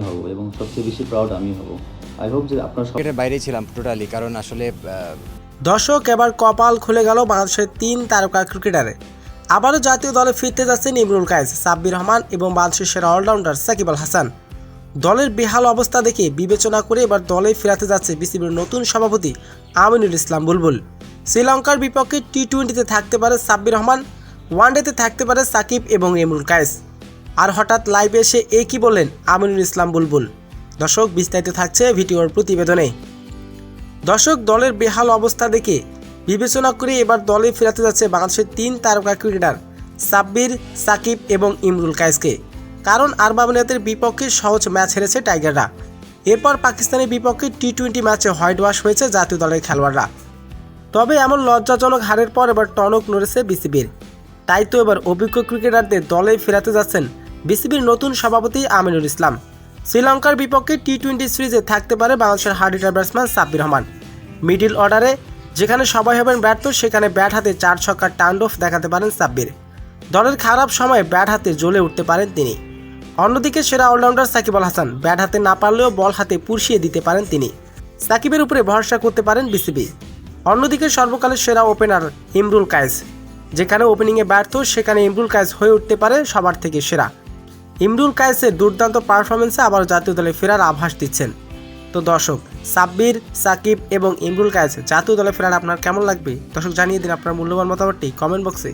হব এবং সবচেয়ে বেশি প্রাউড আমি হব। আই হোপ যে আপনার ক্রিকেটের বাইরে ছিলাম টোটালি, কারণ আসলে দর্শক, এবার কপাল খুলে গেল বাংলাদেশের 3 তারকা ক্রিকেটারে। আবারও জাতীয় দলে ফিরতে যাচ্ছেন ইমরুল কায়েস, সাব্বির রহমান এবং বাংলাদেশের সেরা অলরাউন্ডার সাকিব আল হাসান। দলের বেহাল অবস্থা দেখে বিবেচনা করে এবার দলে ফেরাতে যাচ্ছে বিসিবির নতুন সভাপতি আমিনুল ইসলাম বুলবুল। শ্রীলঙ্কার বিপক্ষে টি-20তে থাকতে পারে সাব্বির রহমান, ওয়ানডেতে থাকতে পারে সাকিব এবং ইমরুল কায়েস। আর হঠাৎ লাইভে এসে কি বললেন আমিনুল ইসলাম বুলবুল? দর্শক, বিস্তারিত থাকছে ভিডিওর প্রতিবেদনে। দর্শক, দলের বেহাল অবস্থা দেখে বিবেচনা করে এবার দলে ফেরাতে যাচ্ছে বাংলাদেশের 3 তারকা ক্রিকেটার সাব্বির, সাকিব এবং ইমরুল কায়েসকে। কারণ আরবামিয়াতের বিপক্ষে সহজ ম্যাচ হেরেছে টাইগাররা। এরপর পাকিস্তানের বিপক্ষে টি-20 ম্যাচে হোয়াইট ওয়াশ হয়েছে জাতীয় দলের খেলোয়াড়রা। তবে এমন লজ্জাজনক হারের পর এবার টনক নড়েছে বিসিবির। তাই তো এবার অভিজ্ঞ ক্রিকেটারদের দলে ফেরাতে যাচ্ছেন বিসিবির নতুন সভাপতি আমিনুল ইসলাম। শ্রীলঙ্কার বিপক্ষে টি-20 সিরিজে থাকতে পারে বাংলাদেশের hard hitter batsman Sabbir Rahman. Middle অর্ডারে যেখানে সবাই হবেন ব্যর্থ, সেখানে ব্যাট হাতে 4 ছক্কার টান্ডফ দেখাতে পারেন সাব্বির। দলের খারাপ সময়ে ব্যাট হাতে জ্বলে উঠতে পারেন তিনি। অন্যদিকে সেরা অলরাউন্ডার সাকিব আল হাসান, ব্যাট হাতে না পারলেও বল হাতে পুষিয়ে দিতে পারেন তিনি। সাকিবের উপরে ভরসা করতে পারেন বিসিবি। অন্যদিকে সর্বকালের সেরা ওপেনার ইমরুল কায়েস, যেখানে ওপেনিংয়ে ব্যর্থ সেখানে ইমরুল কায়েস হয়ে উঠতে পারে সবার থেকে সেরা। ইমরুল কায়েসের দুর্দান্ত পারফরমেন্সে আবার জাতীয় দলে ফেরার আভাস দিচ্ছেন। তো দর্শক, সাব্বির, সাকিব এবং ইমরুল কায়েস জাতীয় দলে ফেরার আপনার কেমন লাগবে? দর্শক, জানিয়ে দিন আপনার মূল্যবান মতামতটি কমেন্ট বক্সে।